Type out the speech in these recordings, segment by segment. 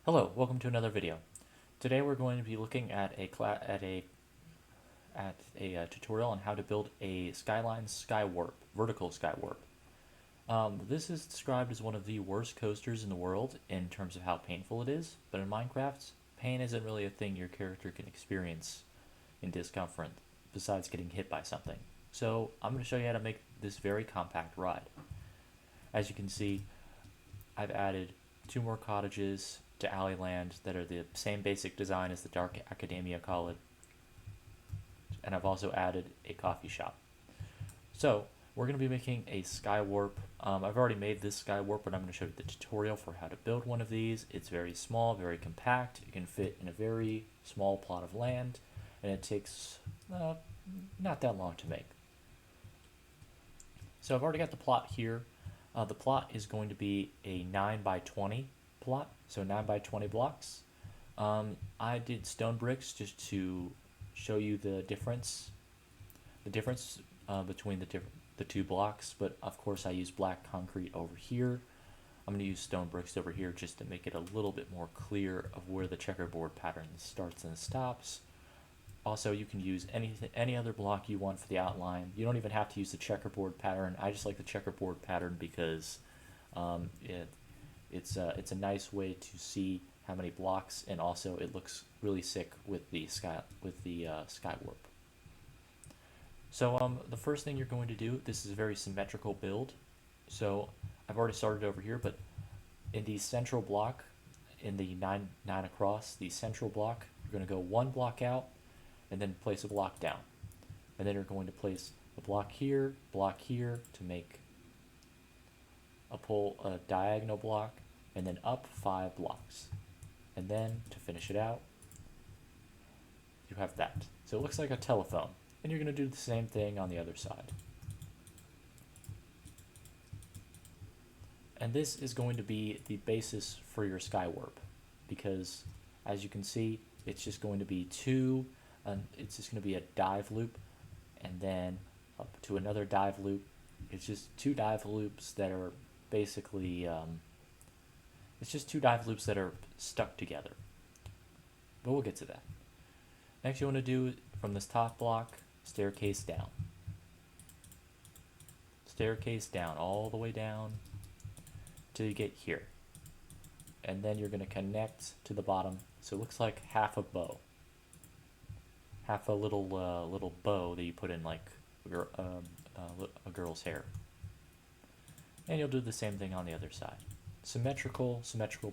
Hello, welcome to another video. Today we're going to be looking at a tutorial on how to build a Skyline Sky Warp, vertical Sky Warp. This is described as one of the worst coasters in the world in terms of how painful it is, but in Minecraft, pain isn't really a thing your character can experience in discomfort besides getting hit by something. So I'm going to show you how to make this very compact ride. As you can see, I've added 2 more cottages to Alleyland that are the same basic design as the Dark Academia College, and I've also added a coffee shop. So we're going to be making a Sky Warp. I've already made this Sky Warp, but I'm going to show you the tutorial for how to build one of these. It's very small, very compact. It can fit in a very small plot of land, and it takes not that long to make. So I've already got the plot here. The plot is going to be a 9 by 20 plot, so 9 by 20 blocks. I did stone bricks just to show you the difference between the 2 blocks, but of course I use black concrete over here. I'm going to use stone bricks over here just to make it a little bit more clear of where the checkerboard pattern starts and stops. Also, you can use any other block you want for the outline. You don't even have to use the checkerboard pattern. I just like the checkerboard pattern because it's a nice way to see how many blocks, and also it looks really sick with the Sky Warp. So the first thing you're going to do, this is a very symmetrical build. So I've already started over here, but in the central block, in the 9 across, the central block, you're going to go 1 block out, and then place a block down. And then you're going to place a block here to make a diagonal block, and then up 5 blocks. And then to finish it out, you have that. So it looks like a telephone. And you're going to do the same thing on the other side. And this is going to be the basis for your Sky Warp, because as you can see, it's just going to be it's just going to be a dive loop, and then up to another dive loop. It's just 2 dive loops that are basically it's just 2 dive loops that are stuck together, but we'll get to that. Next, you want to do, from this top block, staircase down all the way down till you get here, and then you're going to connect to the bottom, so it looks like half a bow, half a little bow that you put in like a girl's hair. And you'll do the same thing on the other side. Symmetrical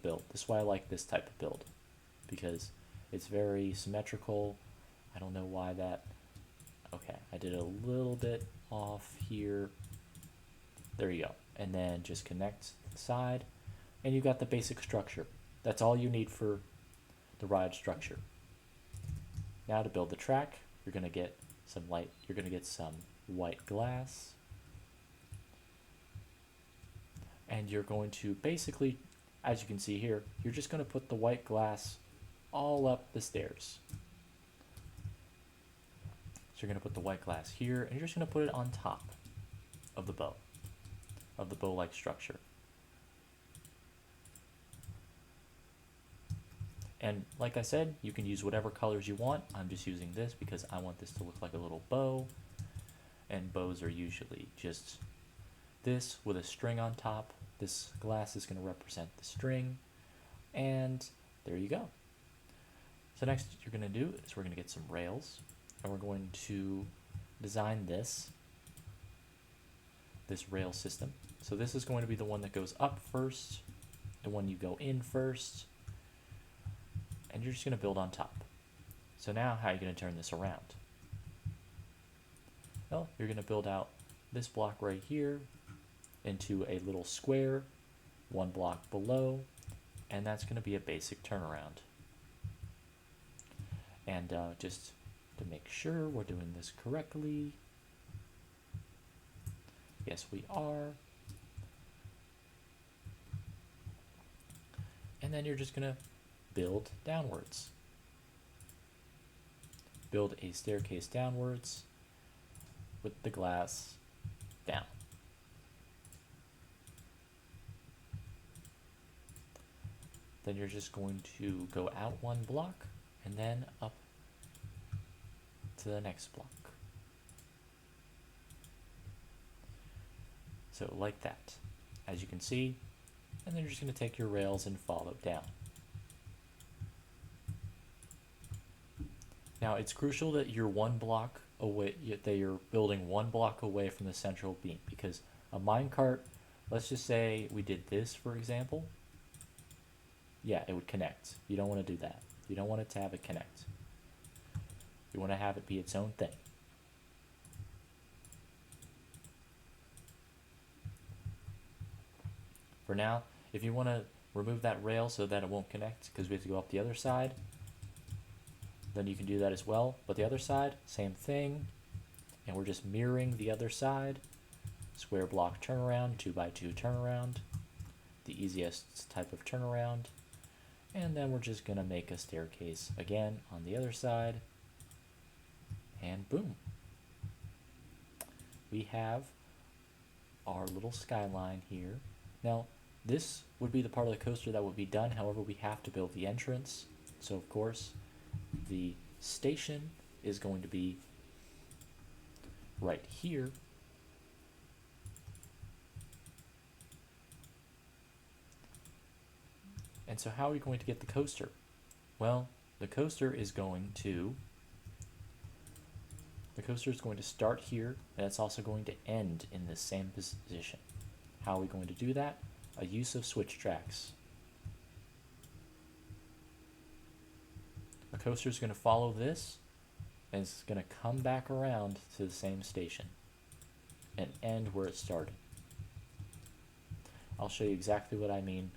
build. This is why I like this type of build, because it's very symmetrical. I don't know why that. Okay, I did a little bit off here. There you go. And then just connect the side, and you got the basic structure. That's all you need for the ride structure. Now to build the track, you're gonna get some white glass, and you're going to basically, as you can see here, you're just going to put the white glass all up the stairs. So you're going to put the white glass here, and you're just going to put it on top of the bow-like structure. And like I said, you can use whatever colors you want. I'm just using this because I want this to look like a little bow, and bows are usually just this with a string on top. This glass is going to represent the string, and there you go. So next you're going to do is we're going to get some rails, and we're going to design this rail system. So this is going to be the one that goes up first, the one you go in first, and you're just going to build on top. So now how are you going to turn this around? Well, you're going to build out this block right here into a little square 1 block below, and that's going to be a basic turnaround. And just to make sure we're doing this correctly, yes we are, and then you're just going to build downwards. Build a staircase downwards with the glass down. then you're just going to go out one block and then up to the next block. So like that, as you can see, and then you're just going to take your rails and follow down. Now it's crucial that you're one block away, that you're building one block away from the central beam, because a minecart, let's just say we did this for example, yeah, it would connect. You don't want to do that. You don't want it to have it connect. You want to have it be its own thing. For now, if you want to remove that rail so that it won't connect because we have to go up the other side, then you can do that as well. But the other side, same thing. And we're just mirroring the other side. Square block turnaround, 2x2 turnaround. The easiest type of turnaround. And then we're just going to make a staircase again on the other side. And boom. We have our little skyline here. Now, this would be the part of the coaster that would be done. However, we have to build the entrance. So, of course, the station is going to be right here. And so how are we going to get the coaster? Well, the coaster is going to start here, and it's also going to end in the same position. How are we going to do that? A use of switch tracks. A coaster is going to follow this, and it's going to come back around to the same station and end where it started. I'll show you exactly what I mean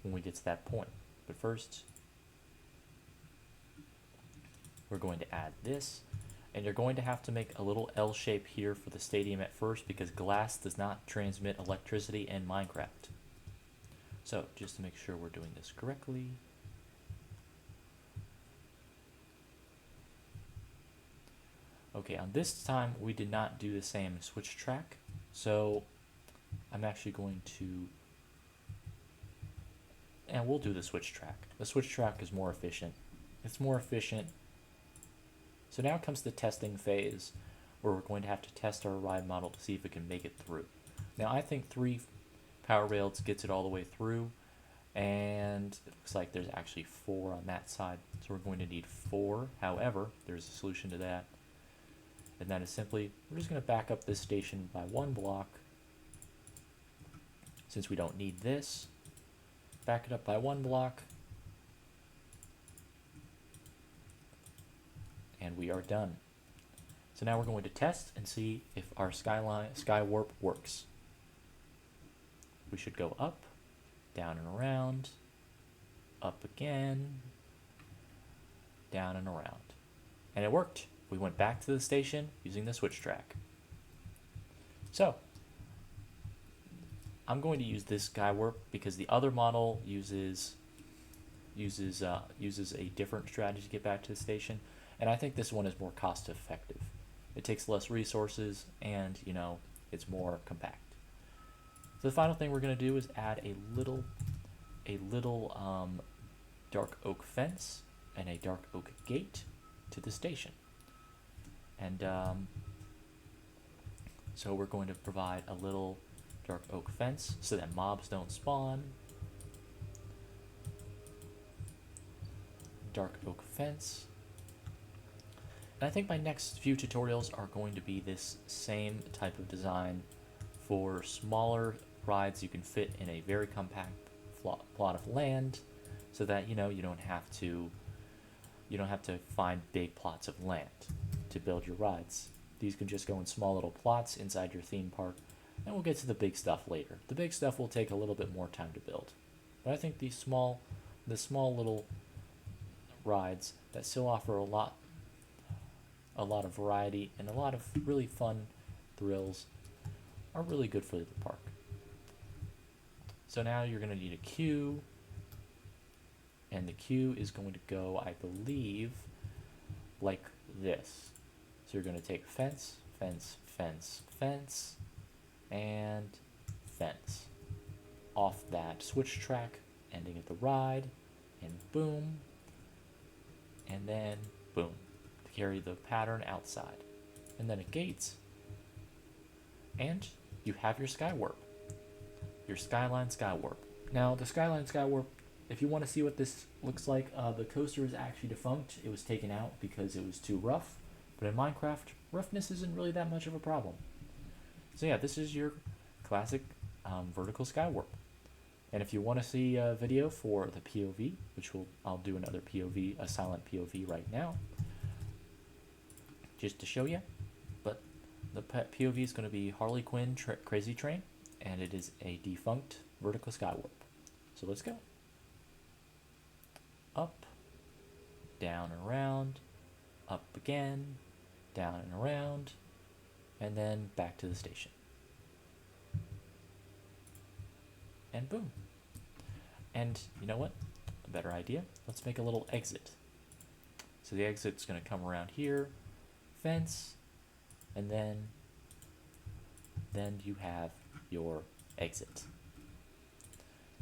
when we get to that point. But first, we're going to add this, and you're going to have to make a little L shape here for the stadium at first because glass does not transmit electricity in Minecraft. So, just to make sure we're doing this correctly. Okay, on this time we did not do the same switch track, so I'm actually going to, and we'll do the switch track. The switch track is more efficient. It's more efficient. So now comes the testing phase, where we're going to have to test our ride model to see if it can make it through. Now I think 3 power rails gets it all the way through, and it looks like there's actually 4 on that side, so we're going to need 4. However, there's a solution to that, and that is simply, we're just going to back up this station by 1 block, since we don't need this. Back it up by 1 block, and we are done. So now we're going to test and see if our SkyWarp works. We should go up, down and around, up again, down and around. And it worked. We went back to the station using the switch track. So, I'm going to use this SkyWarp because the other model uses a different strategy to get back to the station, and I think this one is more cost effective. It takes less resources, and it's more compact. So the final thing we're going to do is add a little dark oak fence and a dark oak gate to the station. And so we're going to provide a little dark oak fence so that mobs don't spawn. Dark oak fence. And I think my next few tutorials are going to be this same type of design for smaller rides you can fit in a very compact plot of land, so that you don't have to find big plots of land to build your rides. These can just go in small little plots inside your theme park, and we'll get to the big stuff later. The big stuff will take a little bit more time to build, but I think the small little rides that still offer a lot of variety and a lot of really fun thrills are really good for the park. So now you're going to need a queue, and the queue is going to go, I believe, like this. So you're going to take fence, fence, fence, fence, and fence off that switch track, ending of the ride, and boom, and then boom, to carry the pattern outside. And then it gates, and you have your SkyWarp, your Skyline Sky Warp. Now, the Skyline Sky Warp, if you want to see what this looks like, the coaster is actually defunct. It was taken out because it was too rough, but in Minecraft, roughness isn't really that much of a problem. So yeah, this is your classic vertical sky warp. And if you want to see a video for the POV, which I'll do another POV, a silent POV right now, just to show you. But the POV is going to be Harley Quinn Crazy Train, and it is a defunct vertical sky warp. So let's go. Up, down and around, up again, down and around, and then back to the station. And boom. And you know what? A better idea? Let's make a little exit. So the exit's going to come around here, fence, and then you have your exit.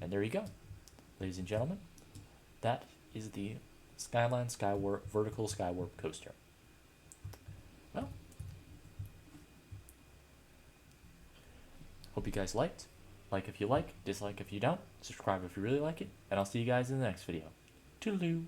And there you go. Ladies and gentlemen, that is the Skyline Sky Warp Vertical Sky Warp coaster. Well, hope you guys liked. Like if you like, dislike if you don't, subscribe if you really like it, and I'll see you guys in the next video. Toodaloo!